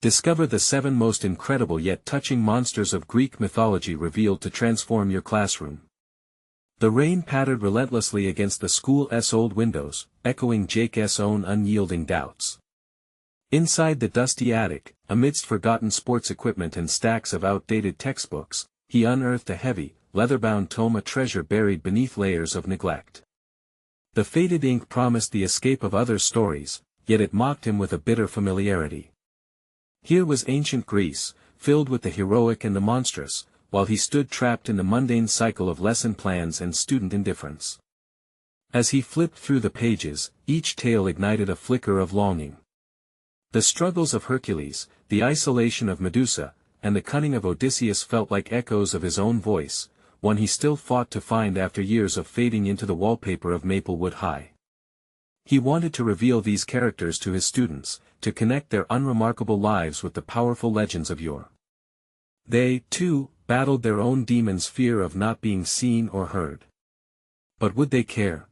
Discover the 7 most incredible yet touching monsters of Greek mythology revealed to transform your classroom. The rain pattered relentlessly against the school's old windows, echoing Jake's own unyielding doubts. Inside the dusty attic, amidst forgotten sports equipment and stacks of outdated textbooks, he unearthed a heavy, leather-bound tome, a treasure buried beneath layers of neglect. The faded ink promised the escape of other stories, yet it mocked him with a bitter familiarity. Here was ancient Greece, filled with the heroic and the monstrous, while he stood trapped in the mundane cycle of lesson plans and student indifference. As he flipped through the pages, each tale ignited a flicker of longing. The struggles of Hercules, the isolation of Medusa, and the cunning of Odysseus felt like echoes of his own voice, one he still fought to find after years of fading into the wallpaper of Maplewood High. He wanted to reveal these characters to his students, to connect their unremarkable lives with the powerful legends of yore. They, too, battled their own demons' fear of not being seen or heard. But would they care?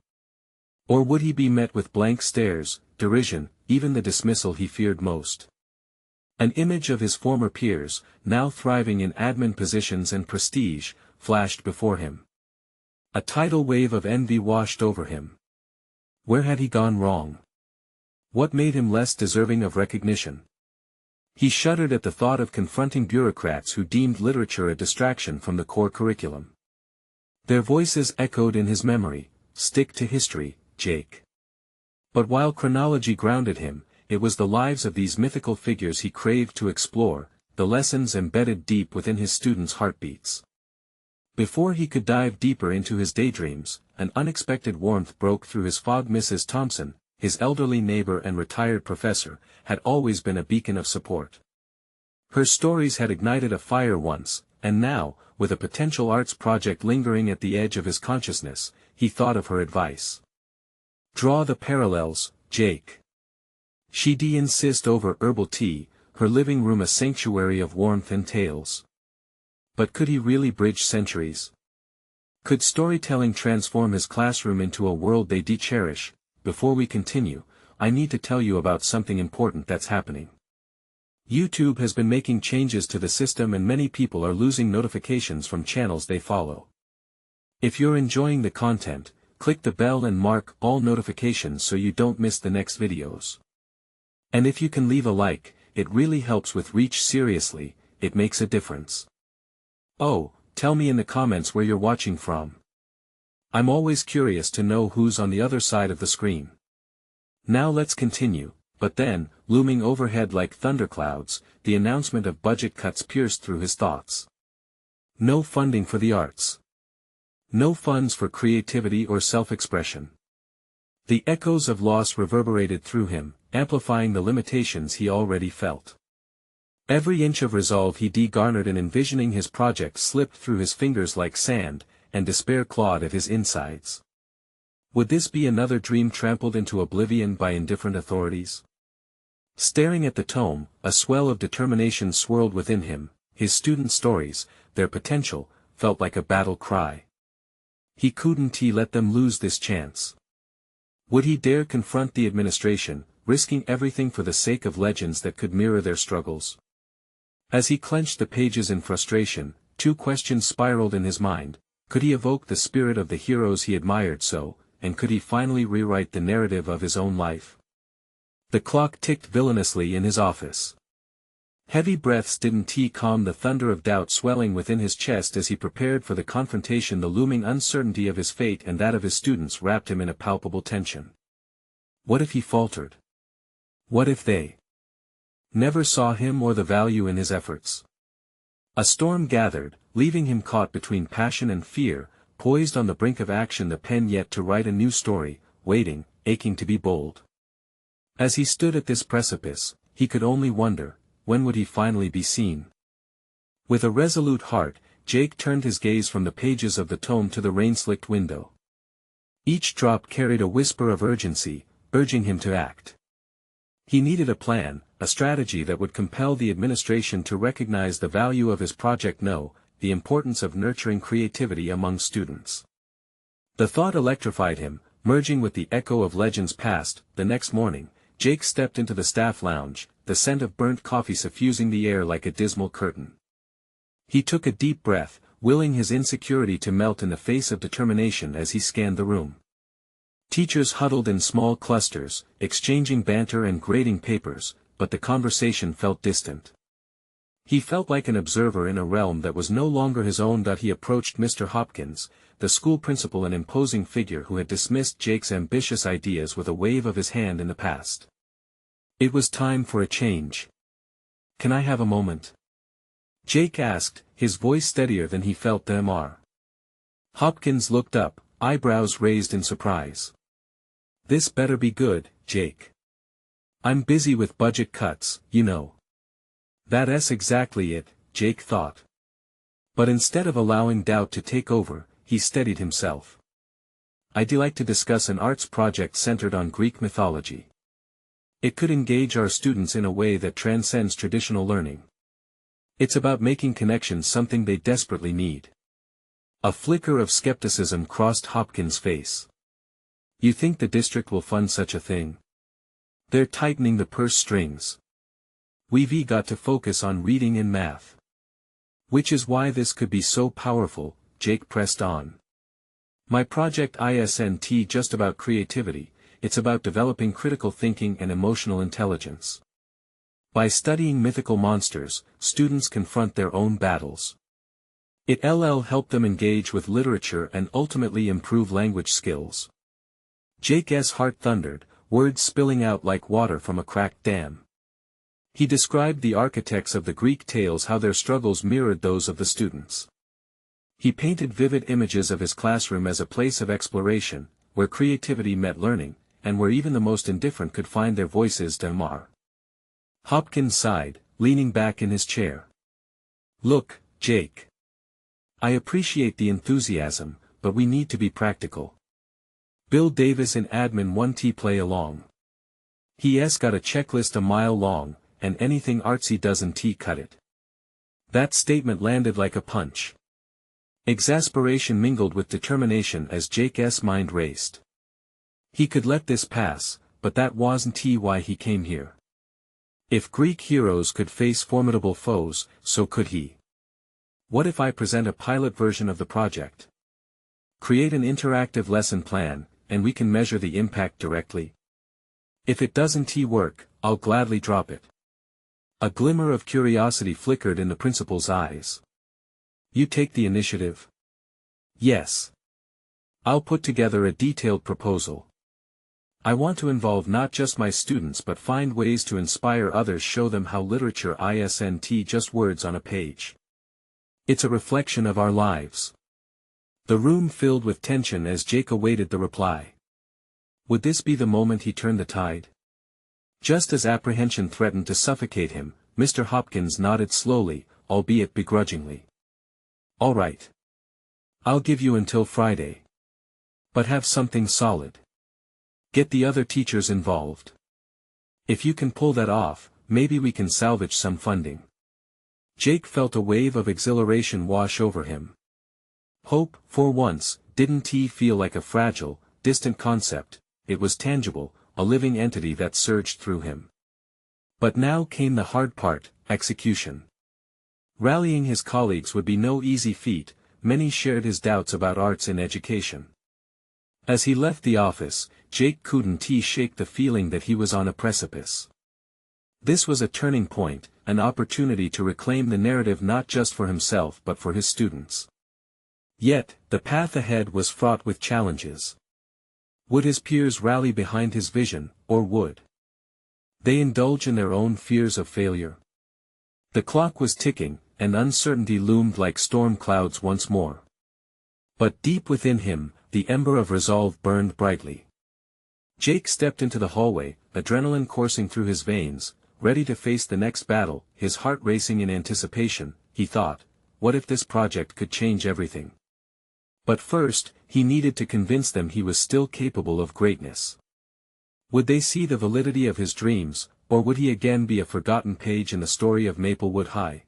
Or would he be met with blank stares, derision, even the dismissal he feared most? An image of his former peers, now thriving in admin positions and prestige, flashed before him. A tidal wave of envy washed over him. Where had he gone wrong? What made him less deserving of recognition? He shuddered at the thought of confronting bureaucrats who deemed literature a distraction from the core curriculum. Their voices echoed in his memory, "Stick to history, Jake." But while chronology grounded him, it was the lives of these mythical figures he craved to explore, the lessons embedded deep within his students' heartbeats. Before he could dive deeper into his daydreams, an unexpected warmth broke through his fog. Mrs. Thompson, his elderly neighbor and retired professor, had always been a beacon of support. Her stories had ignited a fire once, and now, with a potential arts project lingering at the edge of his consciousness, he thought of her advice. Draw the parallels, Jake. She'd insist over herbal tea, her living room a sanctuary of warmth and tales. But could he really bridge centuries? Could storytelling transform his classroom into a world they cherish? Before we continue, I need to tell you about something important that's happening. YouTube has been making changes to the system and many people are losing notifications from channels they follow. If you're enjoying the content, click the bell and mark all notifications so you don't miss the next videos. And if you can leave a like, it really helps with reach. Seriously, it makes a difference. Oh, tell me in the comments where you're watching from. I'm always curious to know who's on the other side of the screen. Now let's continue, but then, looming overhead like thunderclouds, the announcement of budget cuts pierced through his thoughts. No funding for the arts. No funds for creativity or self-expression. The echoes of loss reverberated through him, amplifying the limitations he already felt. Every inch of resolve he garnered in envisioning his project slipped through his fingers like sand, and despair clawed at his insides. Would this be another dream trampled into oblivion by indifferent authorities? Staring at the tome, a swell of determination swirled within him. His student stories, their potential, felt like a battle cry. He couldn't let them lose this chance. Would he dare confront the administration, risking everything for the sake of legends that could mirror their struggles? As he clenched the pages in frustration, 2 questions spiraled in his mind. Could he evoke the spirit of the heroes he admired so, and could he finally rewrite the narrative of his own life? The clock ticked villainously in his office. Heavy breaths didn't calm the thunder of doubt swelling within his chest as he prepared for the confrontation. The looming uncertainty of his fate and that of his students wrapped him in a palpable tension. What if he faltered? What if they never saw him or the value in his efforts? A storm gathered, leaving him caught between passion and fear, poised on the brink of action, the pen yet to write a new story, waiting, aching to be bold. As he stood at this precipice, he could only wonder, when would he finally be seen? With a resolute heart, Jake turned his gaze from the pages of the tome to the rain-slicked window. Each drop carried a whisper of urgency, urging him to act. He needed a plan, a strategy that would compel the administration to recognize the value of his project, the importance of nurturing creativity among students. The thought electrified him, merging with the echo of legends past. The next morning, Jake stepped into the staff lounge, the scent of burnt coffee suffusing the air like a dismal curtain. He took a deep breath, willing his insecurity to melt in the face of determination as he scanned the room. Teachers huddled in small clusters, exchanging banter and grading papers, but the conversation felt distant. He felt like an observer in a realm that was no longer his own. He approached Mr. Hopkins, the school principal, an imposing figure who had dismissed Jake's ambitious ideas with a wave of his hand in the past. It was time for a change. "Can I have a moment?" Jake asked, his voice steadier than he felt them. Hopkins looked up, eyebrows raised in surprise. "This better be good, Jake. I'm busy with budget cuts, you know." That's exactly it, Jake thought. But instead of allowing doubt to take over, he steadied himself. "I'd like to discuss an arts project centered on Greek mythology. It could engage our students in a way that transcends traditional learning. It's about making connections, something they desperately need." A flicker of skepticism crossed Hopkins' face. "You think the district will fund such a thing? They're tightening the purse strings. We've got to focus on reading and math." "Which is why this could be so powerful," Jake pressed on. "My project isn't just about creativity, it's about developing critical thinking and emotional intelligence. By studying mythical monsters, students confront their own battles. It'll help them engage with literature and ultimately improve language skills." Jake's heart thundered, words spilling out like water from a cracked dam. He described the architects of the Greek tales, how their struggles mirrored those of the students. He painted vivid images of his classroom as a place of exploration, where creativity met learning, and where even the most indifferent could find their voices. Hopkins sighed, leaning back in his chair. "Look, Jake. I appreciate the enthusiasm, but we need to be practical. Bill Davis in admin 1T play along. He's got a checklist a mile long, and anything artsy doesn't cut it." That statement landed like a punch. Exasperation mingled with determination as Jake's mind raced. He could let this pass, but that wasn't why he came here. If Greek heroes could face formidable foes, so could he. "What if I present a pilot version of the project? Create an interactive lesson plan, and we can measure the impact directly. If it doesn't work, I'll gladly drop it." A glimmer of curiosity flickered in the principal's eyes. "You take the initiative?" "Yes. I'll put together a detailed proposal. I want to involve not just my students but find ways to inspire others, show them how literature isn't just words on a page. It's a reflection of our lives." The room filled with tension as Jake awaited the reply. Would this be the moment he turned the tide? Just as apprehension threatened to suffocate him, Mr. Hopkins nodded slowly, albeit begrudgingly. "All right. I'll give you until Friday. But have something solid. Get the other teachers involved. If you can pull that off, maybe we can salvage some funding." Jake felt a wave of exhilaration wash over him. Hope, for once, didn't feel like a fragile, distant concept, it was tangible, a living entity that surged through him. But now came the hard part, execution. Rallying his colleagues would be no easy feat, many shared his doubts about arts in education. As he left the office, Jake couldn't shake the feeling that he was on a precipice. This was a turning point, an opportunity to reclaim the narrative not just for himself but for his students. Yet, the path ahead was fraught with challenges. Would his peers rally behind his vision, or would they indulge in their own fears of failure? The clock was ticking, and uncertainty loomed like storm clouds once more. But deep within him, the ember of resolve burned brightly. Jake stepped into the hallway, adrenaline coursing through his veins, ready to face the next battle, his heart racing in anticipation. He thought, what if this project could change everything? But first, he needed to convince them he was still capable of greatness. Would they see the validity of his dreams, or would he again be a forgotten page in the story of Maplewood High?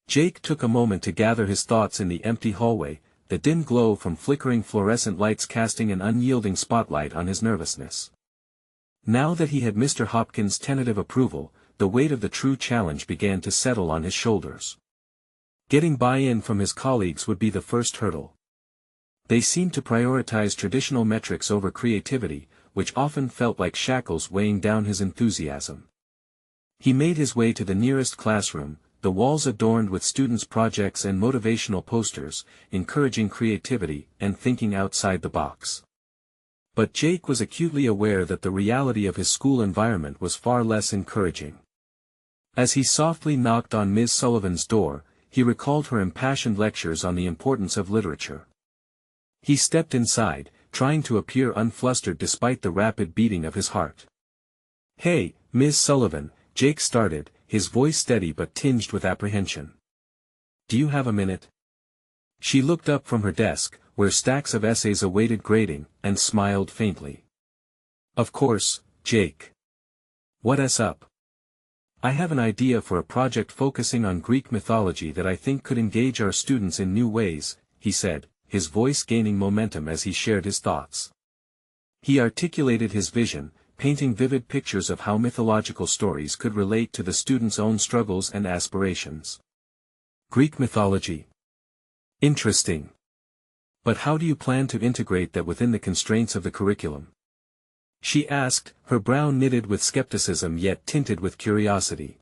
Jake took a moment to gather his thoughts in the empty hallway, the dim glow from flickering fluorescent lights casting an unyielding spotlight on his nervousness. Now that he had Mr. Hopkins' tentative approval, the weight of the true challenge began to settle on his shoulders. Getting buy-in from his colleagues would be the first hurdle. They seemed to prioritize traditional metrics over creativity, which often felt like shackles weighing down his enthusiasm. He made his way to the nearest classroom, the walls adorned with students' projects and motivational posters, encouraging creativity and thinking outside the box. But Jake was acutely aware that the reality of his school environment was far less encouraging. As he softly knocked on Ms. Sullivan's door, he recalled her impassioned lectures on the importance of literature. He stepped inside, trying to appear unflustered despite the rapid beating of his heart. "Hey, Ms. Sullivan," Jake started, his voice steady but tinged with apprehension. "Do you have a minute?" She looked up from her desk, where stacks of essays awaited grading, and smiled faintly. "Of course, Jake. What's up?" "I have an idea for a project focusing on Greek mythology that I think could engage our students in new ways," he said, his voice gaining momentum as he shared his thoughts. He articulated his vision, painting vivid pictures of how mythological stories could relate to the students' own struggles and aspirations. "Greek mythology. Interesting. But how do you plan to integrate that within the constraints of the curriculum?" she asked, her brow knitted with skepticism yet tinted with curiosity.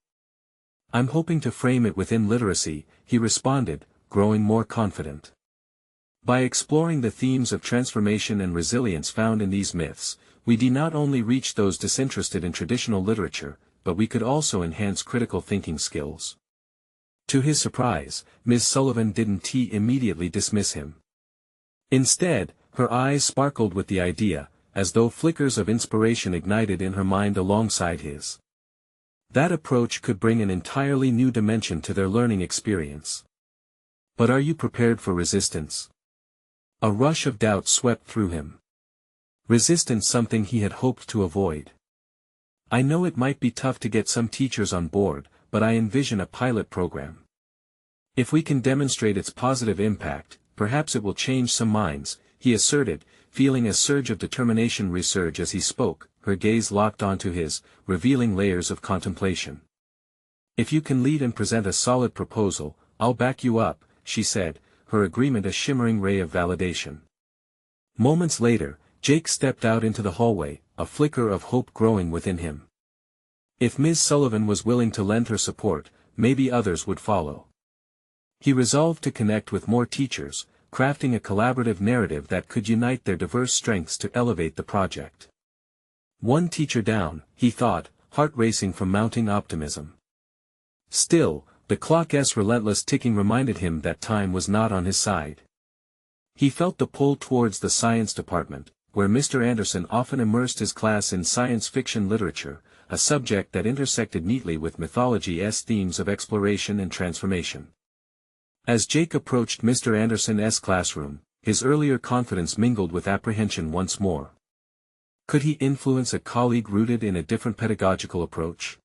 "I'm hoping to frame it within literacy," he responded, growing more confident. "By exploring the themes of transformation and resilience found in these myths, we do not only reach those disinterested in traditional literature, but we could also enhance critical thinking skills." To his surprise, Ms. Sullivan didn't immediately dismiss him. Instead, her eyes sparkled with the idea, as though flickers of inspiration ignited in her mind alongside his. That approach could bring an entirely new dimension to their learning experience. "But are you prepared for resistance?" A rush of doubt swept through him. Resistance, something he had hoped to avoid. "I know it might be tough to get some teachers on board, but I envision a pilot program. If we can demonstrate its positive impact, perhaps it will change some minds," he asserted, feeling a surge of determination resurge as he spoke, her gaze locked onto his, revealing layers of contemplation. "If you can lead and present a solid proposal, I'll back you up," she said, her agreement a shimmering ray of validation. Moments later, Jake stepped out into the hallway, a flicker of hope growing within him. If Ms. Sullivan was willing to lend her support, maybe others would follow. He resolved to connect with more teachers, crafting a collaborative narrative that could unite their diverse strengths to elevate the project. One teacher down, he thought, heart racing from mounting optimism. Still, the clock's relentless ticking reminded him that time was not on his side. He felt the pull towards the science department, where Mr. Anderson often immersed his class in science fiction literature, a subject that intersected neatly with mythology's themes of exploration and transformation. As Jake approached Mr. Anderson's classroom, his earlier confidence mingled with apprehension once more. Could he influence a colleague rooted in a different pedagogical approach?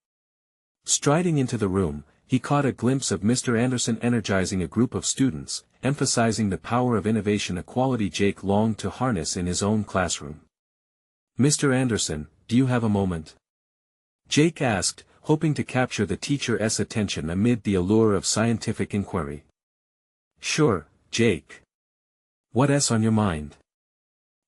Striding into the room, he caught a glimpse of Mr. Anderson energizing a group of students, emphasizing the power of innovation, a quality Jake longed to harness in his own classroom. "Mr. Anderson, do you have a moment?" Jake asked, hoping to capture the teacher's attention amid the allure of scientific inquiry. "Sure, Jake. What's on your mind?"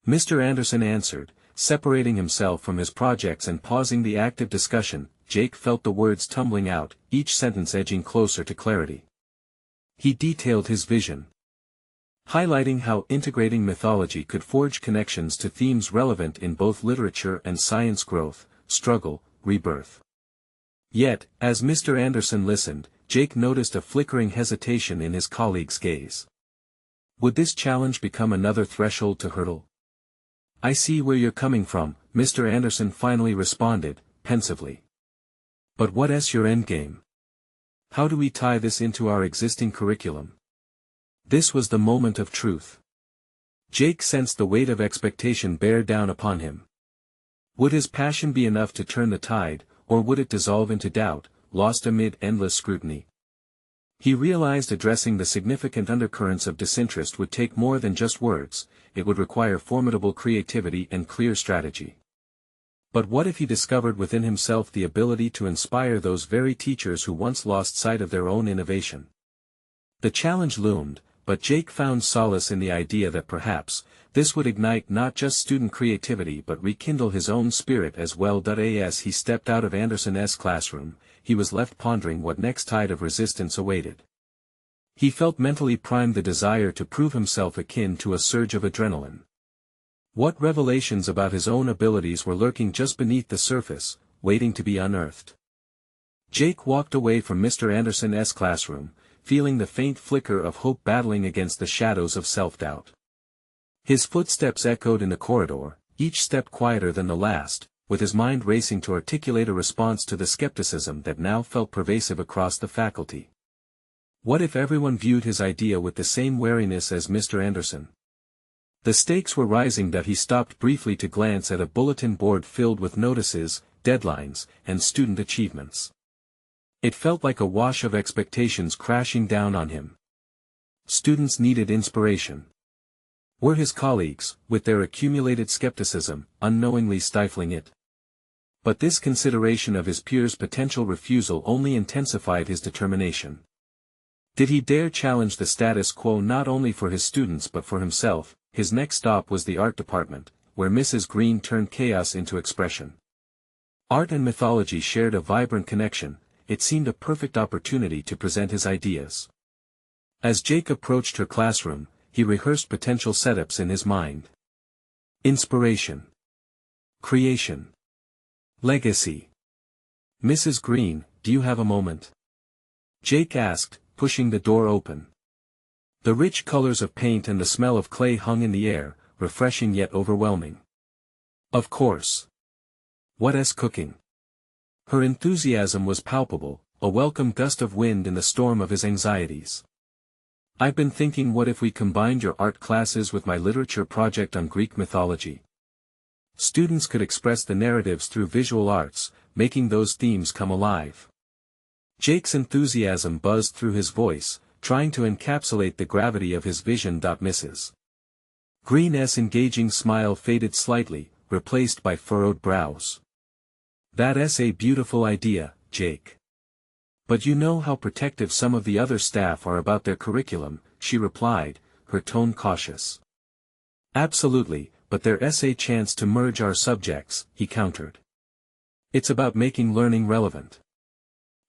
Mr. Anderson answered, separating himself from his projects and pausing the active discussion. Jake felt the words tumbling out, each sentence edging closer to clarity. He detailed his vision, highlighting how integrating mythology could forge connections to themes relevant in both literature and science: growth, struggle, rebirth. Yet, as Mr. Anderson listened, Jake noticed a flickering hesitation in his colleague's gaze. Would this challenge become another threshold to hurdle? "I see where you're coming from," Mr. Anderson finally responded, pensively. "But what's your endgame? How do we tie this into our existing curriculum?" This was the moment of truth. Jake sensed the weight of expectation bear down upon him. Would his passion be enough to turn the tide, or would it dissolve into doubt, lost amid endless scrutiny? He realized addressing the significant undercurrents of disinterest would take more than just words, it would require formidable creativity and clear strategy. But what if he discovered within himself the ability to inspire those very teachers who once lost sight of their own innovation? The challenge loomed, but Jake found solace in the idea that perhaps, this would ignite not just student creativity but rekindle his own spirit as well. As he stepped out of Anderson's classroom, he was left pondering what next tide of resistance awaited. He felt mentally primed, the desire to prove himself akin to a surge of adrenaline. What revelations about his own abilities were lurking just beneath the surface, waiting to be unearthed? Jake walked away from Mr. Anderson's classroom, feeling the faint flicker of hope battling against the shadows of self-doubt. His footsteps echoed in the corridor, each step quieter than the last, with his mind racing to articulate a response to the skepticism that now felt pervasive across the faculty. What if everyone viewed his idea with the same wariness as Mr. Anderson? The stakes were rising that he stopped briefly to glance at a bulletin board filled with notices, deadlines, and student achievements. It felt like a wash of expectations crashing down on him. Students needed inspiration. Were his colleagues, with their accumulated skepticism, unknowingly stifling it? But this consideration of his peers' potential refusal only intensified his determination. Did he dare challenge the status quo not only for his students but for himself? His next stop was the art department, where Mrs. Green turned chaos into expression. Art and mythology shared a vibrant connection. It seemed a perfect opportunity to present his ideas. As Jake approached her classroom, he rehearsed potential setups in his mind. Inspiration. Creation. Legacy. Mrs. Green, do you have a moment? Jake asked, pushing the door open. The rich colors of paint and the smell of clay hung in the air, refreshing yet overwhelming. Of course. What's cooking? Her enthusiasm was palpable, a welcome gust of wind in the storm of his anxieties. I've been thinking, what if we combined your art classes with my literature project on Greek mythology? Students could express the narratives through visual arts, making those themes come alive. Jake's enthusiasm buzzed through his voice, trying to encapsulate the gravity of his vision. Mrs. Green's engaging smile faded slightly, replaced by furrowed brows. That's a beautiful idea, Jake. But you know how protective some of the other staff are about their curriculum, she replied, her tone cautious. Absolutely, but there's a chance to merge our subjects, he countered. It's about making learning relevant.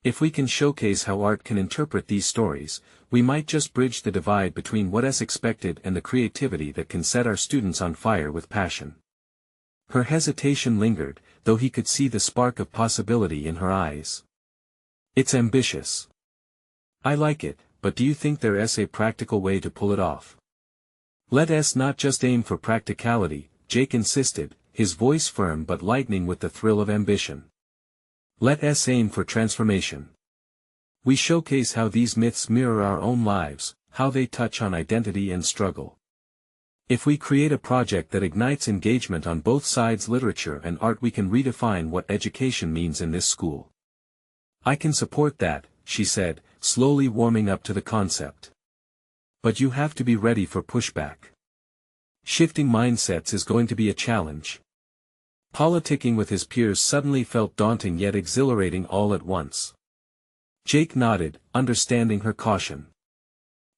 If we can showcase how art can interpret these stories, we might just bridge the divide between what's expected and the creativity that can set our students on fire with passion. Her hesitation lingered, though he could see the spark of possibility in her eyes. It's ambitious. I like it, but do you think there's a practical way to pull it off? Let's not just aim for practicality, Jake insisted, his voice firm but lightning with the thrill of ambition. Let's aim for transformation. We showcase how these myths mirror our own lives, how they touch on identity and struggle. If we create a project that ignites engagement on both sides, literature and art, we can redefine what education means in this school. I can support that, she said, slowly warming up to the concept. But you have to be ready for pushback. Shifting mindsets is going to be a challenge. Politicking with his peers suddenly felt daunting yet exhilarating all at once. Jake nodded, understanding her caution.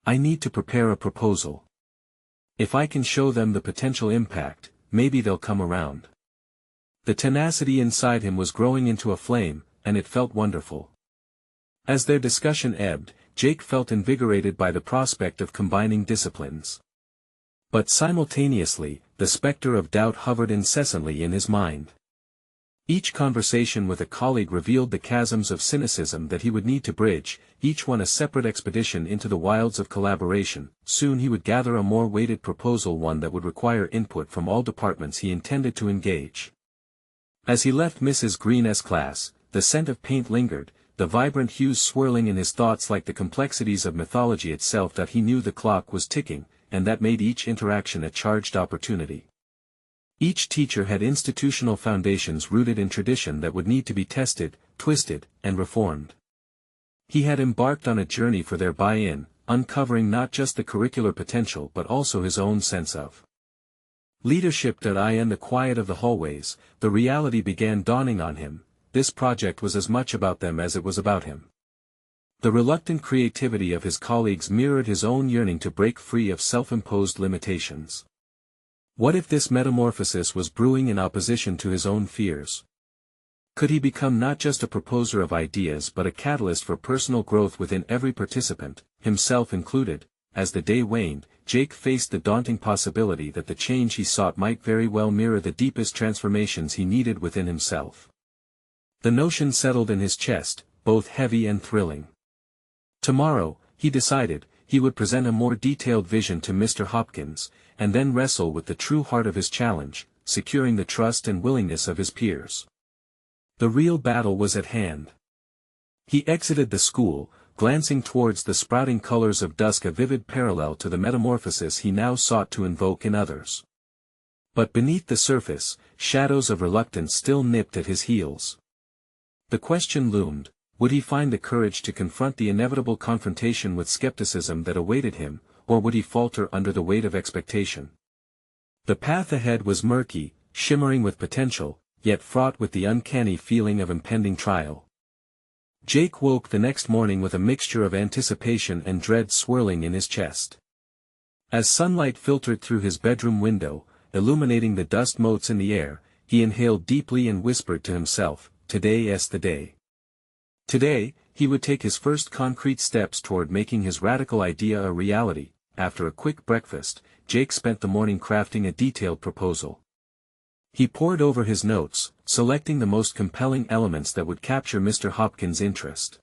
I need to prepare a proposal. If I can show them the potential impact, maybe they'll come around. The tenacity inside him was growing into a flame, and it felt wonderful. As their discussion ebbed, Jake felt invigorated by the prospect of combining disciplines. But simultaneously, the specter of doubt hovered incessantly in his mind. Each conversation with a colleague revealed the chasms of cynicism that he would need to bridge, each one a separate expedition into the wilds of collaboration. Soon he would gather a more weighted proposal, one that would require input from all departments he intended to engage. As he left Mrs. Green's class, the scent of paint lingered, the vibrant hues swirling in his thoughts like the complexities of mythology itself. He knew the clock was ticking, and that made each interaction a charged opportunity. Each teacher had institutional foundations rooted in tradition that would need to be tested, twisted, and reformed. He had embarked on a journey for their buy-in, uncovering not just the curricular potential but also his own sense of Leadership.I in the quiet of the hallways, the reality began dawning on him. This project was as much about them as it was about him. The reluctant creativity of his colleagues mirrored his own yearning to break free of self-imposed limitations. What if this metamorphosis was brewing in opposition to his own fears? Could he become not just a proposer of ideas but a catalyst for personal growth within every participant, himself included? As the day waned, Jake faced the daunting possibility that the change he sought might very well mirror the deepest transformations he needed within himself. The notion settled in his chest, both heavy and thrilling. Tomorrow, he decided, he would present a more detailed vision to Mr. Hopkins, and then wrestle with the true heart of his challenge, securing the trust and willingness of his peers. The real battle was at hand. He exited the school, glancing towards the sprouting colors of dusk, a vivid parallel to the metamorphosis he now sought to invoke in others. But beneath the surface, shadows of reluctance still nipped at his heels. The question loomed, would he find the courage to confront the inevitable confrontation with skepticism that awaited him, or would he falter under the weight of expectation? The path ahead was murky, shimmering with potential, yet fraught with the uncanny feeling of impending trial. Jake woke the next morning with a mixture of anticipation and dread swirling in his chest. As sunlight filtered through his bedroom window, illuminating the dust motes in the air, he inhaled deeply and whispered to himself, "Today's the day." Today, he would take his first concrete steps toward making his radical idea a reality. After a quick breakfast, Jake spent the morning crafting a detailed proposal. He pored over his notes, selecting the most compelling elements that would capture Mr. Hopkins' interest.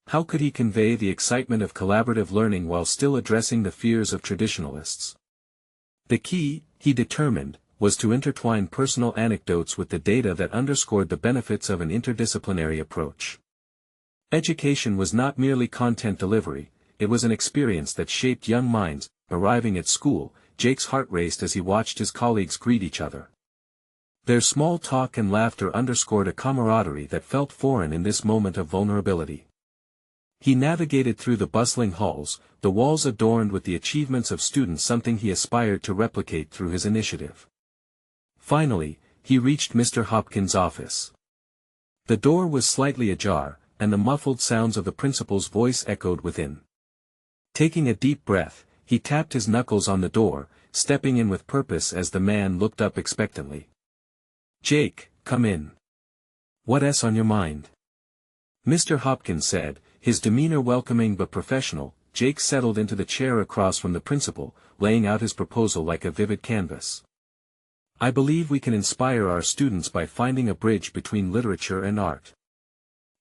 How could he convey the excitement of collaborative learning while still addressing the fears of traditionalists? The key, he determined, was to intertwine personal anecdotes with the data that underscored the benefits of an interdisciplinary approach. Education was not merely content delivery, it was an experience that shaped young minds. Arriving at school, Jake's heart raced as he watched his colleagues greet each other. Their small talk and laughter underscored a camaraderie that felt foreign in this moment of vulnerability. He navigated through the bustling halls, the walls adorned with the achievements of students, something he aspired to replicate through his initiative. Finally, he reached Mr. Hopkins' office. The door was slightly ajar, and the muffled sounds of the principal's voice echoed within. Taking a deep breath, he tapped his knuckles on the door, stepping in with purpose as the man looked up expectantly. "Jake, come in. What's on your mind?" Mr. Hopkins said, his demeanor welcoming but professional. Jake settled into the chair across from the principal, laying out his proposal like a vivid canvas. "I believe we can inspire our students by finding a bridge between literature and art.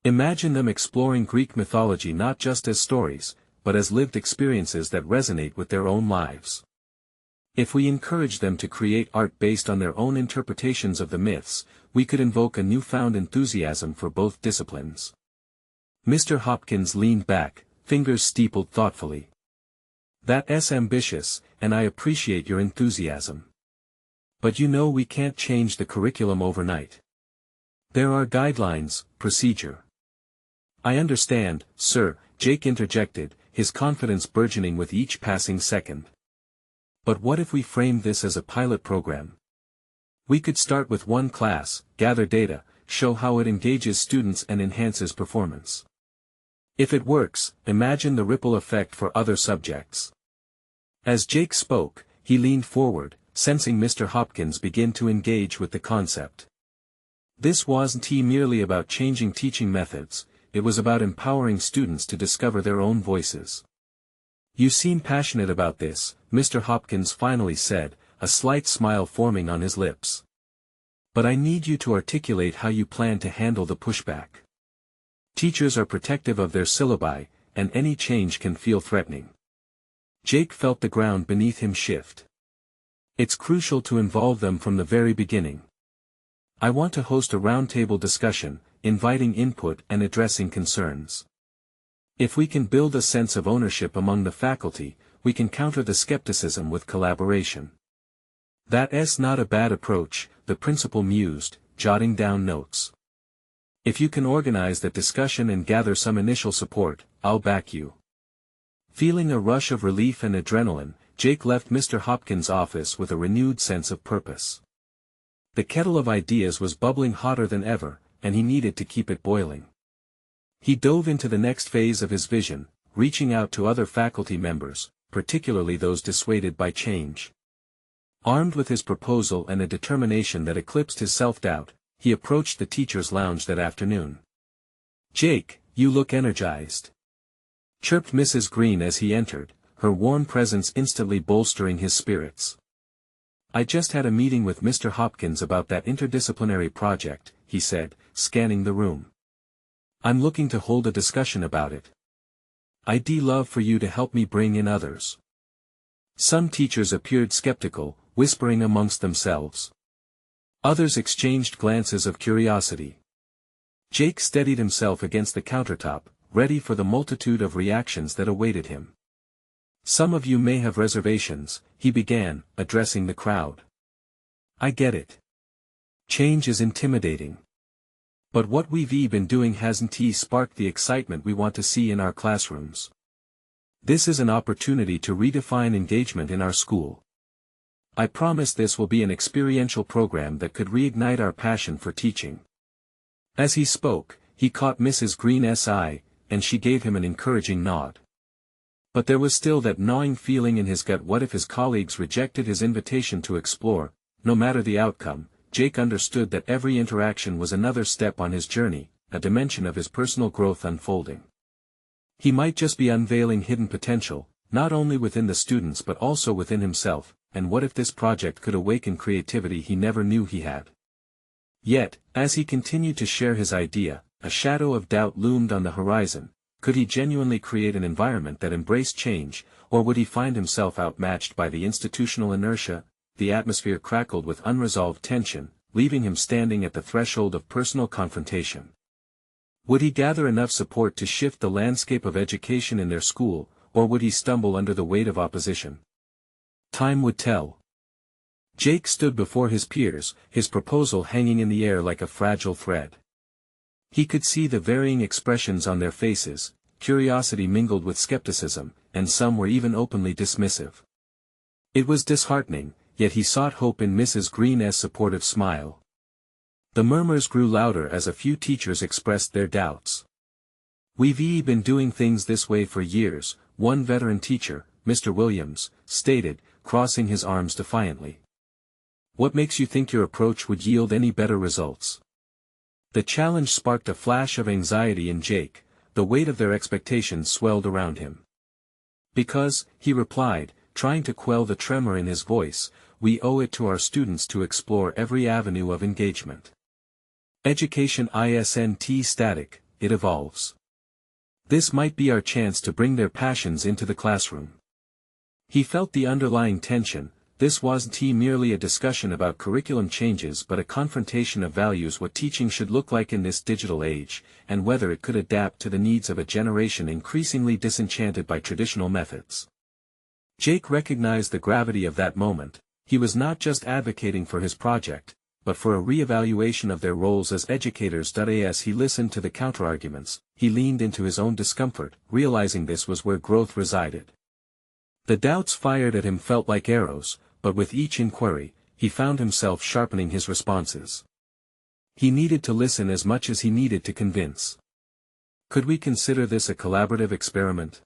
Imagine them exploring Greek mythology not just as stories, but as lived experiences that resonate with their own lives. If we encourage them to create art based on their own interpretations of the myths, we could invoke a newfound enthusiasm for both disciplines." Mr. Hopkins leaned back, fingers steepled thoughtfully. "That's ambitious, and I appreciate your enthusiasm. But you know we can't change the curriculum overnight. There are guidelines, procedure." "I understand, sir," Jake interjected, his confidence burgeoning with each passing second. "But what if we framed this as a pilot program? We could start with one class, gather data, show how it engages students and enhances performance. If it works, imagine the ripple effect for other subjects." As Jake spoke, he leaned forward, sensing Mr. Hopkins begin to engage with the concept. This wasn't merely about changing teaching methods, it was about empowering students to discover their own voices. "You seem passionate about this," Mr. Hopkins finally said, a slight smile forming on his lips. "But I need you to articulate how you plan to handle the pushback. Teachers are protective of their syllabi, and any change can feel threatening." Jake felt the ground beneath him shift. "It's crucial to involve them from the very beginning. I want to host a roundtable discussion, inviting input and addressing concerns. If we can build a sense of ownership among the faculty, we can counter the skepticism with collaboration." "That's not a bad approach," the principal mused, jotting down notes. "If you can organize that discussion and gather some initial support, I'll back you." Feeling a rush of relief and adrenaline, Jake left Mr. Hopkins' office with a renewed sense of purpose. The kettle of ideas was bubbling hotter than ever, and he needed to keep it boiling. He dove into the next phase of his vision, reaching out to other faculty members, particularly those dissuaded by change. Armed with his proposal and a determination that eclipsed his self-doubt, he approached the teacher's lounge that afternoon. "Jake, you look energized," chirped Mrs. Green as he entered, her warm presence instantly bolstering his spirits. "I just had a meeting with Mr. Hopkins about that interdisciplinary project," he said, scanning the room. "I'm looking to hold a discussion about it. I'd love for you to help me bring in others." Some teachers appeared skeptical, whispering amongst themselves. Others exchanged glances of curiosity. Jake steadied himself against the countertop, ready for the multitude of reactions that awaited him. "Some of you may have reservations," he began, addressing the crowd. "I get it. Change is intimidating. But what we've been doing hasn't sparked the excitement we want to see in our classrooms. This is an opportunity to redefine engagement in our school. I promise this will be an experiential program that could reignite our passion for teaching." As he spoke, he caught Mrs. Green's eye, and she gave him an encouraging nod. But there was still that gnawing feeling in his gut. What if his colleagues rejected his invitation to explore? No matter the outcome, Jake understood that every interaction was another step on his journey, a dimension of his personal growth unfolding. He might just be unveiling hidden potential, not only within the students but also within himself, and what if this project could awaken creativity he never knew he had? Yet, as he continued to share his idea, a shadow of doubt loomed on the horizon. Could he genuinely create an environment that embraced change, or would he find himself outmatched by the institutional inertia? The atmosphere crackled with unresolved tension, leaving him standing at the threshold of personal confrontation. Would he gather enough support to shift the landscape of education in their school, or would he stumble under the weight of opposition? Time would tell. Jake stood before his peers, his proposal hanging in the air like a fragile thread. He could see the varying expressions on their faces, curiosity mingled with skepticism, and some were even openly dismissive. It was disheartening, yet he sought hope in Mrs. Green's supportive smile. The murmurs grew louder as a few teachers expressed their doubts. "We've been doing things this way for years," one veteran teacher, Mr. Williams, stated, crossing his arms defiantly. "What makes you think your approach would yield any better results?" The challenge sparked a flash of anxiety in Jake, the weight of their expectations swelled around him. "Because," he replied, trying to quell the tremor in his voice, "we owe it to our students to explore every avenue of engagement. Education isn't static, it evolves. This might be our chance to bring their passions into the classroom." He felt the underlying tension. This wasn't merely a discussion about curriculum changes but a confrontation of values, what teaching should look like in this digital age, and whether it could adapt to the needs of a generation increasingly disenchanted by traditional methods. Jake recognized the gravity of that moment. He was not just advocating for his project, but for a re-evaluation of their roles as educators. As he listened to the counterarguments, he leaned into his own discomfort, realizing this was where growth resided. The doubts fired at him felt like arrows, but with each inquiry, he found himself sharpening his responses. He needed to listen as much as he needed to convince. "Could we consider this a collaborative experiment?"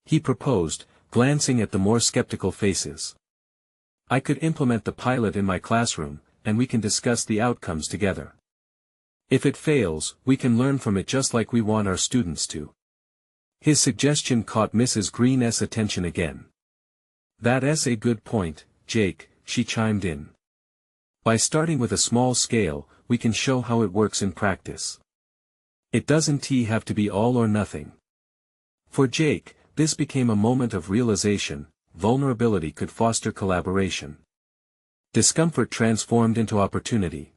he proposed, glancing at the more skeptical faces. "I could implement the pilot in my classroom, and we can discuss the outcomes together. If it fails, we can learn from it just like we want our students to." His suggestion caught Mrs. Green's attention again. "That's a good point, Jake," she chimed in. "By starting with a small scale, we can show how it works in practice. It doesn't have to be all or nothing." For Jake, this became a moment of realization. Vulnerability could foster collaboration. Discomfort transformed into opportunity.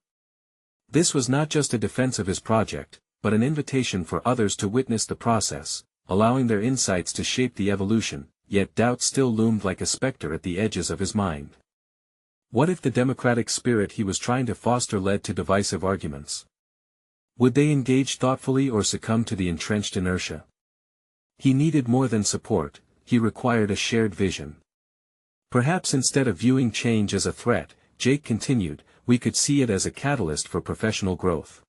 This was not just a defense of his project, but an invitation for others to witness the process, allowing their insights to shape the evolution. Yet doubt still loomed like a specter at the edges of his mind. What if the democratic spirit he was trying to foster led to divisive arguments? Would they engage thoughtfully or succumb to the entrenched inertia? He needed more than support, he required a shared vision. Perhaps instead of viewing change as a threat, Jake continued, we could see it as a catalyst for professional growth.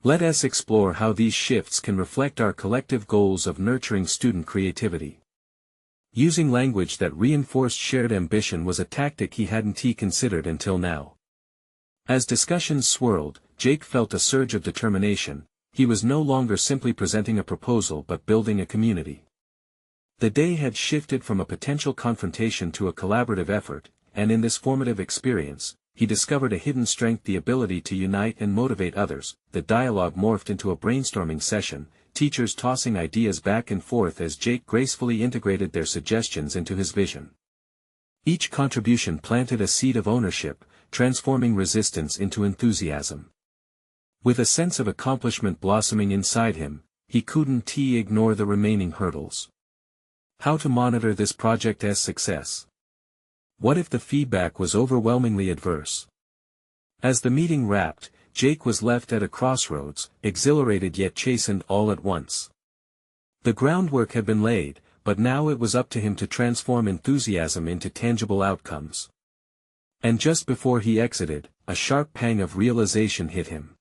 Let us explore how these shifts can reflect our collective goals of nurturing student creativity. Using language that reinforced shared ambition was a tactic he hadn't considered until now. As discussions swirled, Jake felt a surge of determination. He was no longer simply presenting a proposal but building a community. The day had shifted from a potential confrontation to a collaborative effort, and in this formative experience, he discovered a hidden strength: the ability to unite and motivate others. The dialogue morphed into a brainstorming session, teachers tossing ideas back and forth as Jake gracefully integrated their suggestions into his vision. Each contribution planted a seed of ownership, transforming resistance into enthusiasm. With a sense of accomplishment blossoming inside him, he couldn't ignore the remaining hurdles. How to monitor this project's success? What if the feedback was overwhelmingly adverse? As the meeting wrapped, Jake was left at a crossroads, exhilarated yet chastened all at once. The groundwork had been laid, but now it was up to him to transform enthusiasm into tangible outcomes. And just before he exited, a sharp pang of realization hit him.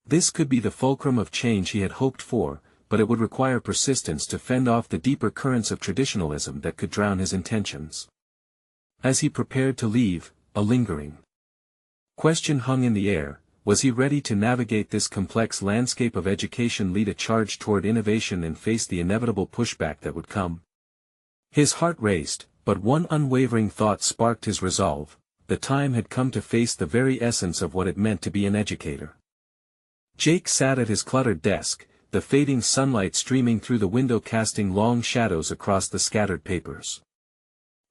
This could be the fulcrum of change he had hoped for, but it would require persistence to fend off the deeper currents of traditionalism that could drown his intentions. As he prepared to leave, a lingering question hung in the air: was he ready to navigate this complex landscape of education, lead a charge toward innovation, and face the inevitable pushback that would come? His heart raced, but one unwavering thought sparked his resolve: the time had come to face the very essence of what it meant to be an educator. Jake sat at his cluttered desk, the fading sunlight streaming through the window casting long shadows across the scattered papers.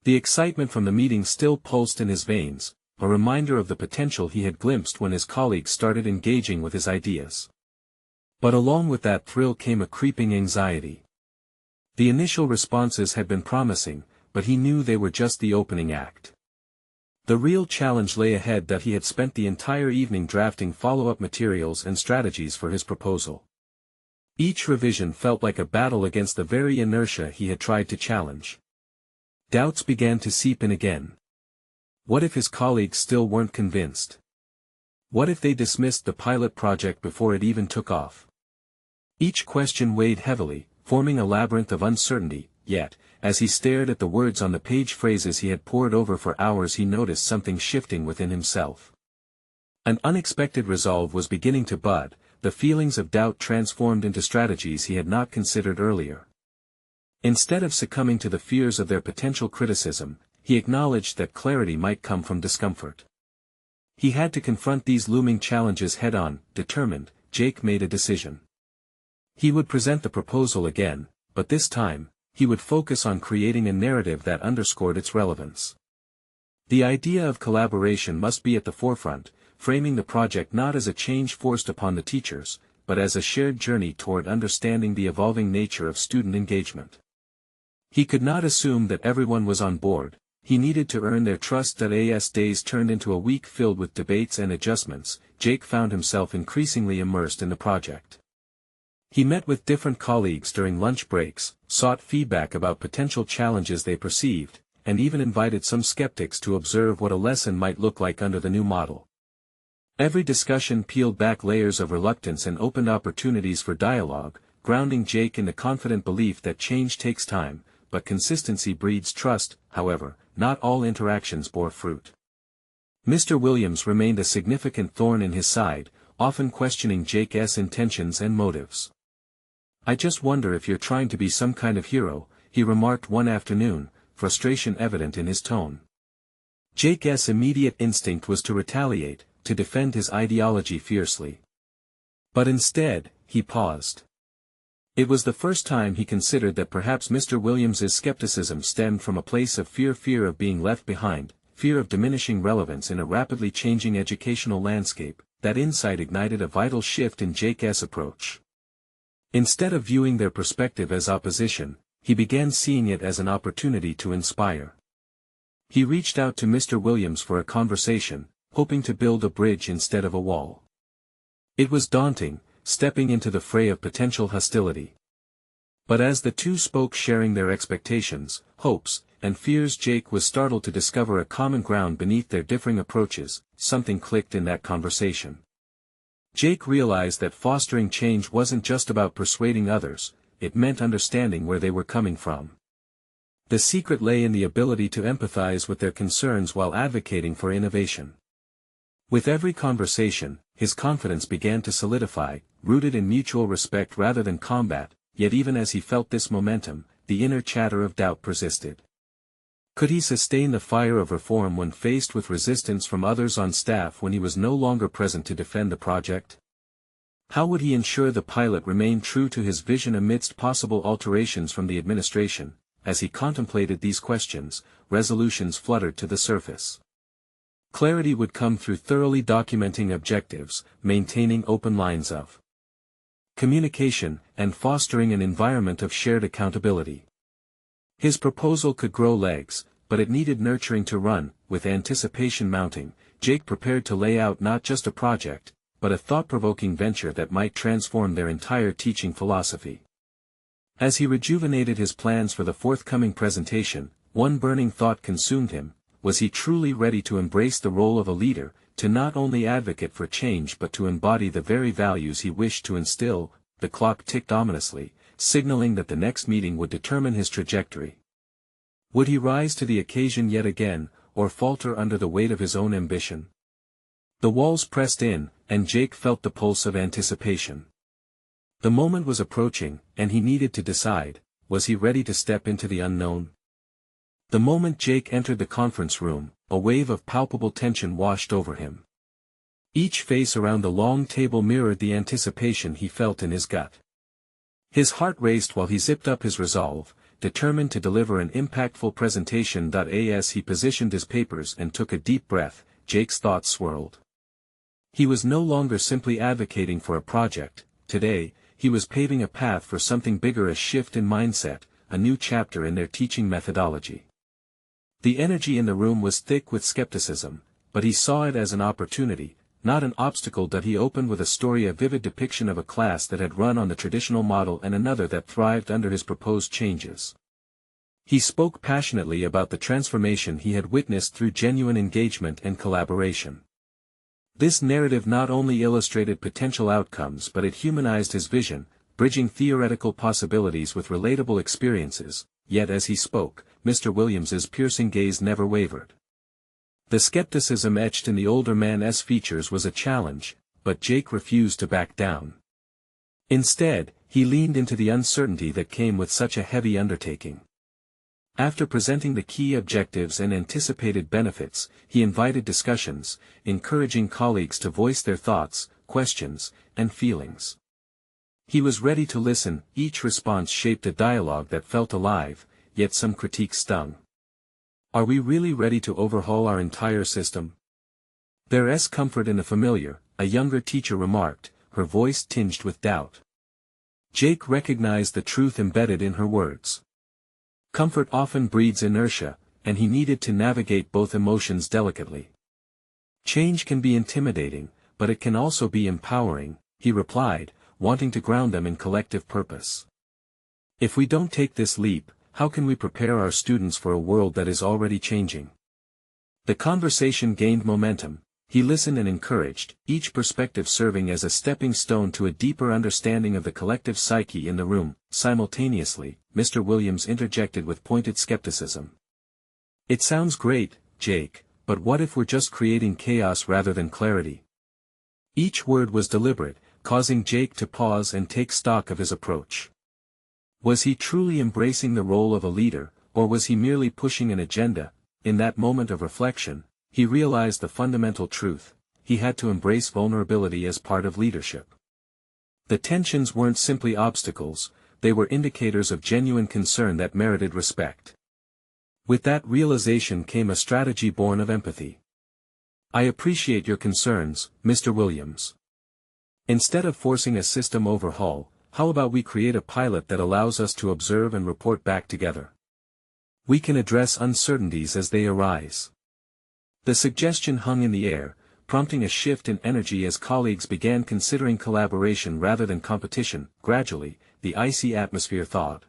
The excitement from the meeting still pulsed in his veins, a reminder of the potential he had glimpsed when his colleagues started engaging with his ideas. But along with that thrill came a creeping anxiety. The initial responses had been promising, but he knew they were just the opening act. The real challenge lay ahead: that he had spent the entire evening drafting follow-up materials and strategies for his proposal. Each revision felt like a battle against the very inertia he had tried to challenge. Doubts began to seep in again. What if his colleagues still weren't convinced? What if they dismissed the pilot project before it even took off? Each question weighed heavily, forming a labyrinth of uncertainty, yet, as he stared at the words on the page, phrases he had pored over for hours, he noticed something shifting within himself. An unexpected resolve was beginning to bud. The feelings of doubt transformed into strategies he had not considered earlier. Instead of succumbing to the fears of their potential criticism, he acknowledged that clarity might come from discomfort. He had to confront these looming challenges head-on. Determined, Jake made a decision. He would present the proposal again, but this time, he would focus on creating a narrative that underscored its relevance. The idea of collaboration must be at the forefront, framing the project not as a change forced upon the teachers, but as a shared journey toward understanding the evolving nature of student engagement. He could not assume that everyone was on board. He needed to earn their trust. As days turned into a week filled with debates and adjustments, Jake found himself increasingly immersed in the project. He met with different colleagues during lunch breaks, sought feedback about potential challenges they perceived, and even invited some skeptics to observe what a lesson might look like under the new model. Every discussion peeled back layers of reluctance and opened opportunities for dialogue, grounding Jake in the confident belief that change takes time, but consistency breeds trust. However, not all interactions bore fruit. Mr. Williams remained a significant thorn in his side, often questioning Jake's intentions and motives. "I just wonder if you're trying to be some kind of hero," he remarked one afternoon, frustration evident in his tone. Jake's immediate instinct was to retaliate, to defend his ideology fiercely. But instead, he paused. It was the first time he considered that perhaps Mr. Williams's skepticism stemmed from a place of fear of being left behind, fear of diminishing relevance in a rapidly changing educational landscape. That insight ignited a vital shift in Jake's approach. Instead of viewing their perspective as opposition, he began seeing it as an opportunity to inspire. He reached out to Mr. Williams for a conversation, hoping to build a bridge instead of a wall. It was daunting, stepping into the fray of potential hostility. But as the two spoke, sharing their expectations, hopes, and fears. Jake was startled to discover a common ground beneath their differing approaches. Something clicked in that conversation. Jake realized that fostering change wasn't just about persuading others, it meant understanding where they were coming from. The secret lay in the ability to empathize with their concerns while advocating for innovation. With every conversation, his confidence began to solidify, rooted in mutual respect rather than combat, yet even as he felt this momentum, the inner chatter of doubt persisted. Could he sustain the fire of reform when faced with resistance from others on staff when he was no longer present to defend the project? How would he ensure the pilot remained true to his vision amidst possible alterations from the administration? As he contemplated these questions, resolutions fluttered to the surface. Clarity would come through thoroughly documenting objectives, maintaining open lines of communication, and fostering an environment of shared accountability. His proposal could grow legs, but it needed nurturing to run. With anticipation mounting, Jake prepared to lay out not just a project, but a thought-provoking venture that might transform their entire teaching philosophy. As he rejuvenated his plans for the forthcoming presentation, one burning thought consumed him: was he truly ready to embrace the role of a leader, to not only advocate for change but to embody the very values he wished to instill? The clock ticked ominously, signaling that the next meeting would determine his trajectory. Would he rise to the occasion yet again, or falter under the weight of his own ambition? The walls pressed in, and Jake felt the pulse of anticipation. The moment was approaching, and he needed to decide: was he ready to step into the unknown? The moment Jake entered the conference room, a wave of palpable tension washed over him. Each face around the long table mirrored the anticipation he felt in his gut. His heart raced while he zipped up his resolve, determined to deliver an impactful presentation. As he positioned his papers and took a deep breath, Jake's thoughts swirled. He was no longer simply advocating for a project. Today, he was paving a path for something bigger: a shift in mindset, a new chapter in their teaching methodology. The energy in the room was thick with skepticism, but he saw it as an opportunity, not an obstacle. He opened with a story, a vivid depiction of a class that had run on the traditional model and another that thrived under his proposed changes. He spoke passionately about the transformation he had witnessed through genuine engagement and collaboration. This narrative not only illustrated potential outcomes but it humanized his vision, bridging theoretical possibilities with relatable experiences. Yet as he spoke, Mr. Williams's piercing gaze never wavered. The skepticism etched in the older man's features was a challenge, but Jake refused to back down. Instead, he leaned into the uncertainty that came with such a heavy undertaking. After presenting the key objectives and anticipated benefits, he invited discussions, encouraging colleagues to voice their thoughts, questions, and feelings. He was ready to listen. Each response shaped a dialogue that felt alive, yet some critique stung. Are we really ready to overhaul our entire system? There's comfort in the familiar, a younger teacher remarked, her voice tinged with doubt. Jake recognized the truth embedded in her words. Comfort often breeds inertia, and he needed to navigate both emotions delicately. Change can be intimidating, but it can also be empowering, he replied, wanting to ground them in collective purpose. If we don't take this leap, how can we prepare our students for a world that is already changing? The conversation gained momentum. He listened and encouraged, each perspective serving as a stepping stone to a deeper understanding of the collective psyche in the room. Simultaneously, Mr. Williams interjected with pointed skepticism. It sounds great, Jake, but what if we're just creating chaos rather than clarity? Each word was deliberate, causing Jake to pause and take stock of his approach. Was he truly embracing the role of a leader, or was he merely pushing an agenda? In that moment of reflection, he realized the fundamental truth: he had to embrace vulnerability as part of leadership. The tensions weren't simply obstacles, they were indicators of genuine concern that merited respect. With that realization came a strategy born of empathy. I appreciate your concerns, Mr. Williams. Instead of forcing a system overhaul, how about we create a pilot that allows us to observe and report back together? We can address uncertainties as they arise. The suggestion hung in the air, prompting a shift in energy as colleagues began considering collaboration rather than competition. Gradually, the icy atmosphere thawed.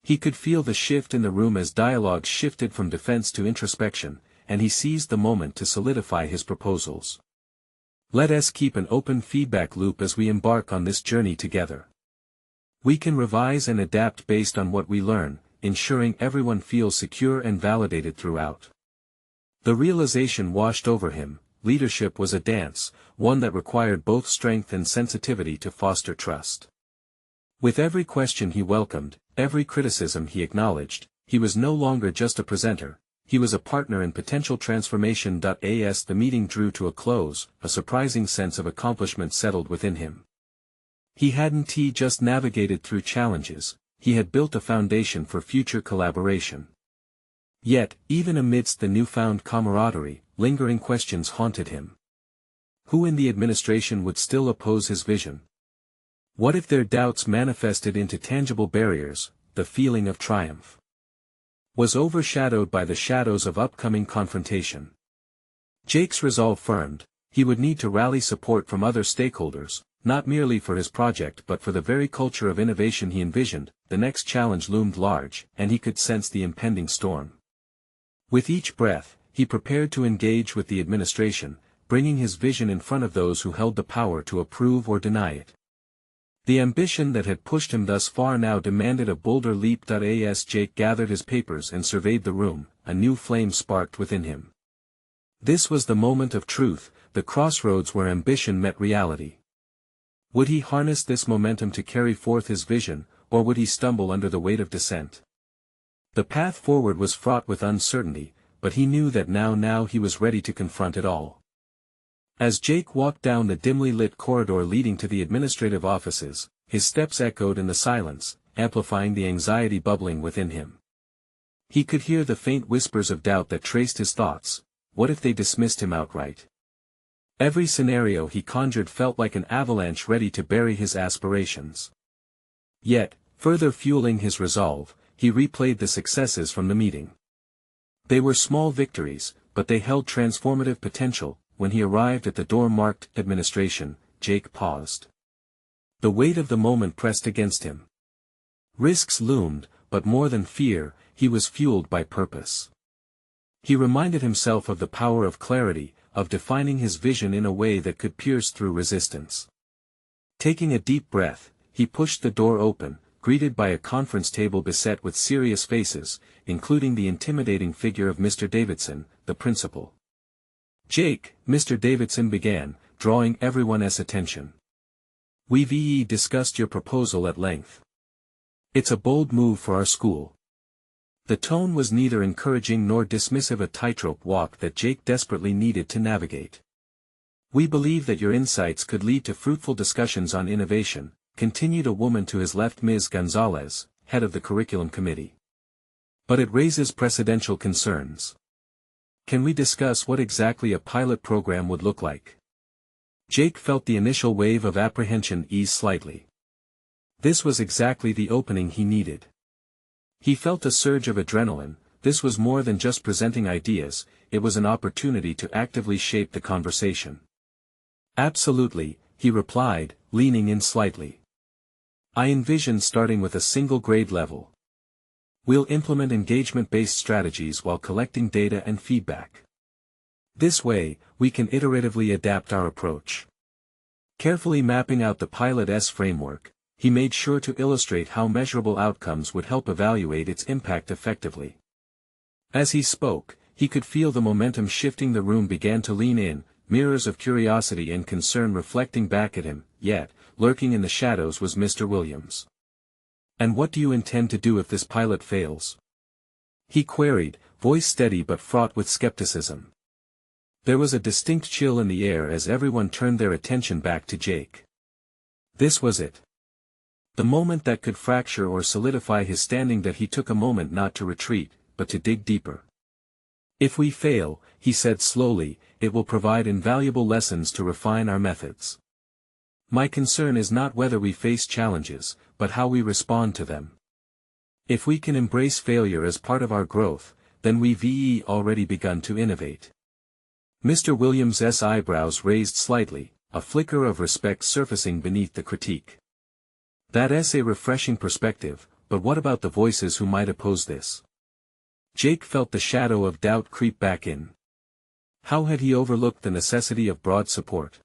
He could feel the shift in the room as dialogue shifted from defense to introspection, and he seized the moment to solidify his proposals. Let us keep an open feedback loop as we embark on this journey together. We can revise and adapt based on what we learn, ensuring everyone feels secure and validated throughout. The realization washed over him: leadership was a dance, one that required both strength and sensitivity to foster trust. With every question he welcomed, every criticism he acknowledged, he was no longer just a presenter, he was a partner in potential transformation. As the meeting drew to a close, a surprising sense of accomplishment settled within him. He hadn't just navigated through challenges, he had built a foundation for future collaboration. Yet, even amidst the newfound camaraderie, lingering questions haunted him. Who in the administration would still oppose his vision? What if their doubts manifested into tangible barriers? The feeling of triumph was overshadowed by the shadows of upcoming confrontation. Jake's resolve firmed: he would need to rally support from other stakeholders, not merely for his project but for the very culture of innovation he envisioned. The next challenge loomed large, and he could sense the impending storm. With each breath, he prepared to engage with the administration, bringing his vision in front of those who held the power to approve or deny it. The ambition that had pushed him thus far now demanded a bolder leap. As Jake gathered his papers and surveyed the room, a new flame sparked within him. This was the moment of truth, the crossroads where ambition met reality. Would he harness this momentum to carry forth his vision, or would he stumble under the weight of dissent? The path forward was fraught with uncertainty, but he knew that now he was ready to confront it all. As Jake walked down the dimly lit corridor leading to the administrative offices, his steps echoed in the silence, amplifying the anxiety bubbling within him. He could hear the faint whispers of doubt that traced his thoughts. What if they dismissed him outright? Every scenario he conjured felt like an avalanche ready to bury his aspirations. Yet, further fueling his resolve, he replayed the successes from the meeting. They were small victories, but they held transformative potential. When he arrived at the door marked administration, Jake paused. The weight of the moment pressed against him. Risks loomed, but more than fear, he was fueled by purpose. He reminded himself of the power of clarity, of defining his vision in a way that could pierce through resistance. Taking a deep breath, he pushed the door open, greeted by a conference table beset with serious faces, including the intimidating figure of Mr. Davidson, the principal. "Jake," Mr. Davidson began, drawing everyone's attention. "We've discussed your proposal at length. It's a bold move for our school." The tone was neither encouraging nor dismissive, a tightrope walk that Jake desperately needed to navigate. "We believe that your insights could lead to fruitful discussions on innovation," continued a woman to his left, Ms. Gonzalez, head of the curriculum committee. "But it raises precedential concerns. Can we discuss what exactly a pilot program would look like?" Jake felt the initial wave of apprehension ease slightly. This was exactly the opening he needed. He felt a surge of adrenaline. This was more than just presenting ideas, it was an opportunity to actively shape the conversation. "Absolutely," he replied, leaning in slightly. "I envision starting with a single grade level. We'll implement engagement-based strategies while collecting data and feedback. This way, we can iteratively adapt our approach." Carefully mapping out the pilot's framework, he made sure to illustrate how measurable outcomes would help evaluate its impact effectively. As he spoke, he could feel the momentum shifting. The room began to lean in, mirrors of curiosity and concern reflecting back at him, yet, lurking in the shadows was Mr. Williams. "And what do you intend to do if this pilot fails?" he queried, voice steady but fraught with skepticism. There was a distinct chill in the air as everyone turned their attention back to Jake. This was it. The moment that could fracture or solidify his standing. That he took a moment not to retreat, but to dig deeper. "If we fail," he said slowly, "it will provide invaluable lessons to refine our methods. My concern is not whether we face challenges, but how we respond to them. If we can embrace failure as part of our growth, then we've already begun to innovate." Mr. Williams's eyebrows raised slightly, a flicker of respect surfacing beneath the critique. "That's a refreshing perspective," but what about the voices who might oppose this? Jake felt the shadow of doubt creep back in. How had he overlooked the necessity of broad support?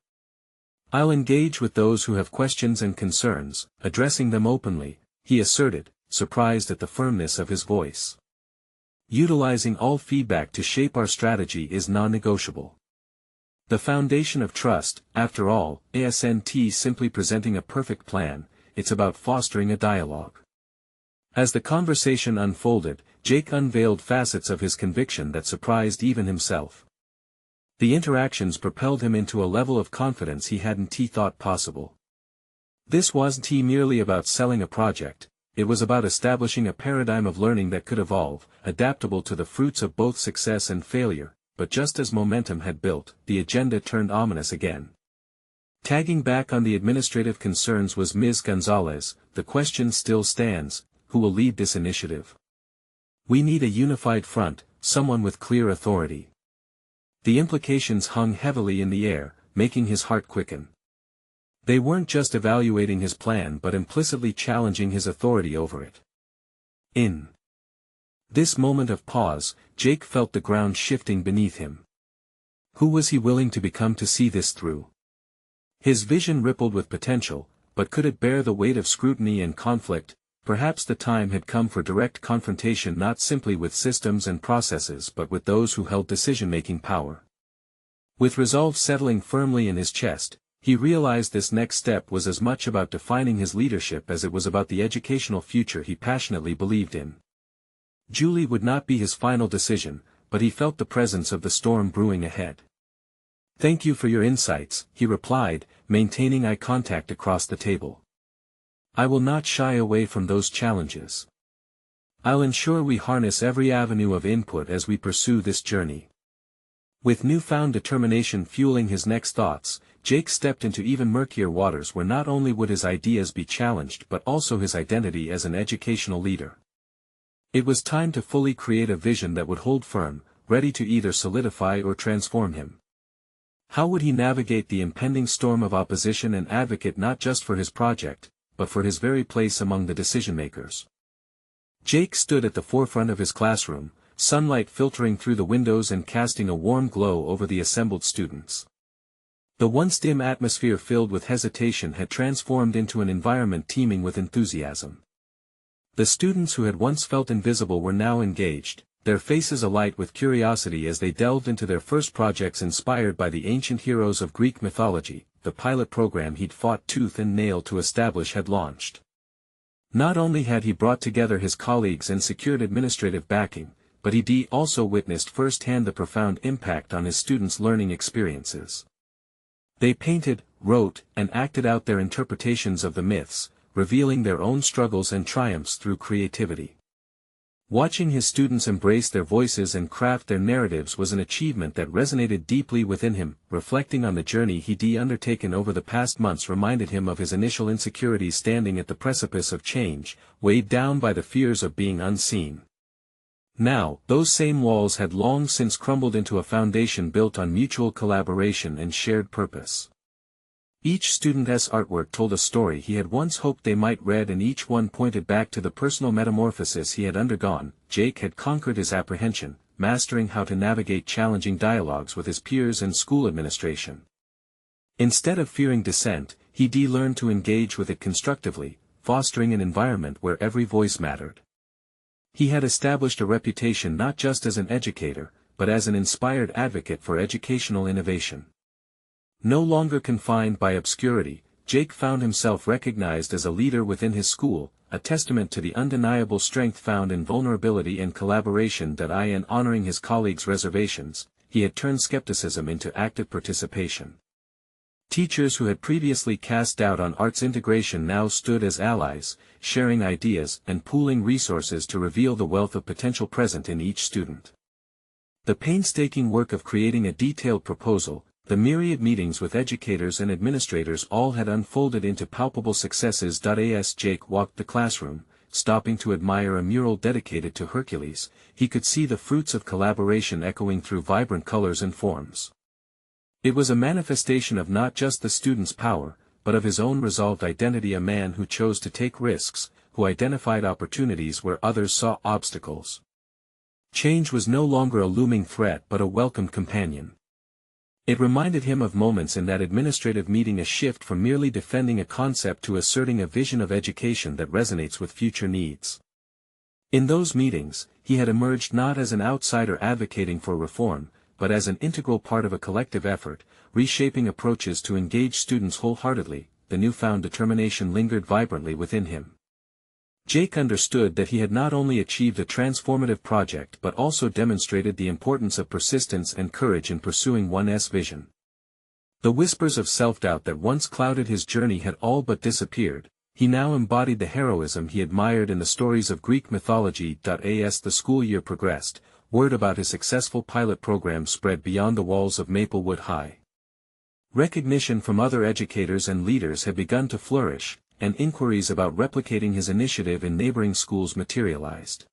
"I'll engage with those who have questions and concerns, addressing them openly," he asserted, surprised at the firmness of his voice. "Utilizing all feedback to shape our strategy is non-negotiable. The foundation of trust, after all, isn't simply presenting a perfect plan, it's about fostering a dialogue." As the conversation unfolded, Jake unveiled facets of his conviction that surprised even himself. The interactions propelled him into a level of confidence he hadn't thought possible. This wasn't merely about selling a project, it was about establishing a paradigm of learning that could evolve, adaptable to the fruits of both success and failure. But just as momentum had built, the agenda turned ominous again. Tagging back on the administrative concerns was Ms. Gonzalez. "The question still stands, who will lead this initiative? We need a unified front, someone with clear authority." The implications hung heavily in the air, making his heart quicken. They weren't just evaluating his plan but implicitly challenging his authority over it. In this moment of pause, Jake felt the ground shifting beneath him. Who was he willing to become to see this through? His vision rippled with potential, but could it bear the weight of scrutiny and conflict? Perhaps the time had come for direct confrontation, not simply with systems and processes but with those who held decision-making power. With resolve settling firmly in his chest, he realized this next step was as much about defining his leadership as it was about the educational future he passionately believed in. Julie would not be his final decision, but he felt the presence of the storm brewing ahead. "Thank you for your insights," he replied, maintaining eye contact across the table. "I will not shy away from those challenges. I'll ensure we harness every avenue of input as we pursue this journey." With newfound determination fueling his next thoughts, Jake stepped into even murkier waters where not only would his ideas be challenged but also his identity as an educational leader. It was time to fully create a vision that would hold firm, ready to either solidify or transform him. How would he navigate the impending storm of opposition and advocate not just for his project, but for his very place among the decision-makers? Jake stood at the forefront of his classroom, sunlight filtering through the windows and casting a warm glow over the assembled students. The once dim atmosphere filled with hesitation had transformed into an environment teeming with enthusiasm. The students who had once felt invisible were now engaged, their faces alight with curiosity as they delved into their first projects inspired by the ancient heroes of Greek mythology. The pilot program he'd fought tooth and nail to establish had launched. Not only had he brought together his colleagues and secured administrative backing, but he also witnessed firsthand the profound impact on his students' learning experiences. They painted, wrote, and acted out their interpretations of the myths, revealing their own struggles and triumphs through creativity. Watching his students embrace their voices and craft their narratives was an achievement that resonated deeply within him. Reflecting on the journey he'd undertaken over the past months reminded him of his initial insecurities, standing at the precipice of change, weighed down by the fears of being unseen. Now, those same walls had long since crumbled into a foundation built on mutual collaboration and shared purpose. Each student's artwork told a story he had once hoped they might read, and each one pointed back to the personal metamorphosis he had undergone. Jake had conquered his apprehension, mastering how to navigate challenging dialogues with his peers and school administration. Instead of fearing dissent, he learned to engage with it constructively, fostering an environment where every voice mattered. He had established a reputation not just as an educator, but as an inspired advocate for educational innovation. No longer confined by obscurity, Jake found himself recognized as a leader within his school, a testament to the undeniable strength found in vulnerability and collaboration. In honoring his colleagues' reservations, he had turned skepticism into active participation. Teachers who had previously cast doubt on arts integration now stood as allies, sharing ideas and pooling resources to reveal the wealth of potential present in each student. The painstaking work of creating a detailed proposal, the myriad meetings with educators and administrators, all had unfolded into palpable successes. As Jake walked the classroom, stopping to admire a mural dedicated to Hercules, he could see the fruits of collaboration echoing through vibrant colors and forms. It was a manifestation of not just the student's power, but of his own resolved identity, a man who chose to take risks, who identified opportunities where others saw obstacles. Change was no longer a looming threat but a welcomed companion. It reminded him of moments in that administrative meeting, a shift from merely defending a concept to asserting a vision of education that resonates with future needs. In those meetings, he had emerged not as an outsider advocating for reform, but as an integral part of a collective effort, reshaping approaches to engage students wholeheartedly. The newfound determination lingered vibrantly within him. Jake understood that he had not only achieved a transformative project but also demonstrated the importance of persistence and courage in pursuing one's vision. The whispers of self-doubt that once clouded his journey had all but disappeared. He now embodied the heroism he admired in the stories of Greek mythology. As the school year progressed, word about his successful pilot program spread beyond the walls of Maplewood High. Recognition from other educators and leaders had begun to flourish, and inquiries about replicating his initiative in neighboring schools materialized.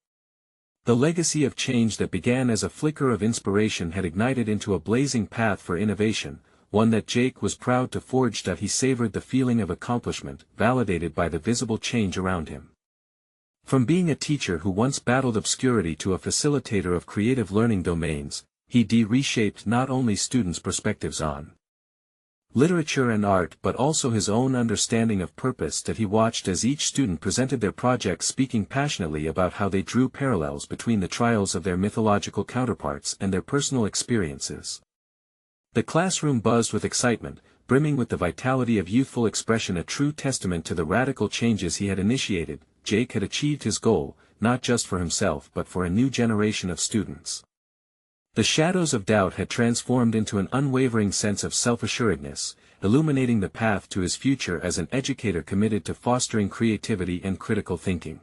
The legacy of change that began as a flicker of inspiration had ignited into a blazing path for innovation, one that Jake was proud to forge. He savored the feeling of accomplishment, validated by the visible change around him. From being a teacher who once battled obscurity to a facilitator of creative learning domains, he reshaped not only students' perspectives on literature and art but also his own understanding of purpose. He watched as each student presented their projects, speaking passionately about how they drew parallels between the trials of their mythological counterparts and their personal experiences. The classroom buzzed with excitement, brimming with the vitality of youthful expression, a true testament to the radical changes he had initiated. Jake had achieved his goal, not just for himself but for a new generation of students. The shadows of doubt had transformed into an unwavering sense of self-assuredness, illuminating the path to his future as an educator committed to fostering creativity and critical thinking.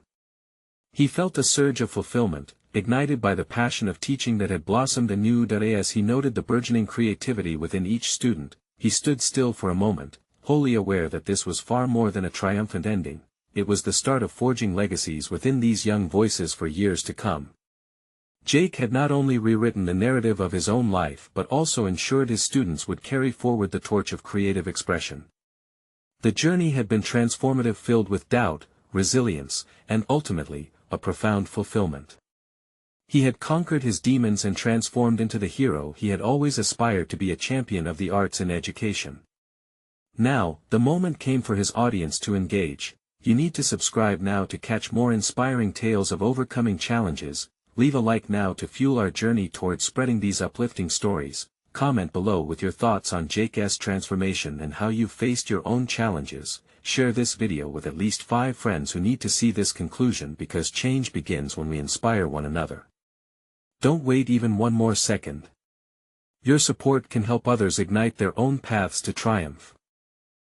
He felt a surge of fulfillment, ignited by the passion of teaching that had blossomed anew. As he noted the burgeoning creativity within each student, he stood still for a moment, wholly aware that this was far more than a triumphant ending. It was the start of forging legacies within these young voices for years to come. Jake had not only rewritten the narrative of his own life but also ensured his students would carry forward the torch of creative expression. The journey had been transformative, filled with doubt, resilience, and ultimately, a profound fulfillment. He had conquered his demons and transformed into the hero he had always aspired to be, a champion of the arts in education. Now, the moment came for his audience to engage. You need to subscribe now to catch more inspiring tales of overcoming challenges. Leave a like now to fuel our journey towards spreading these uplifting stories. Comment below with your thoughts on Jake's transformation and how you've faced your own challenges. Share this video with at least 5 friends who need to see this conclusion, because change begins when we inspire one another. Don't wait even one more second. Your support can help others ignite their own paths to triumph.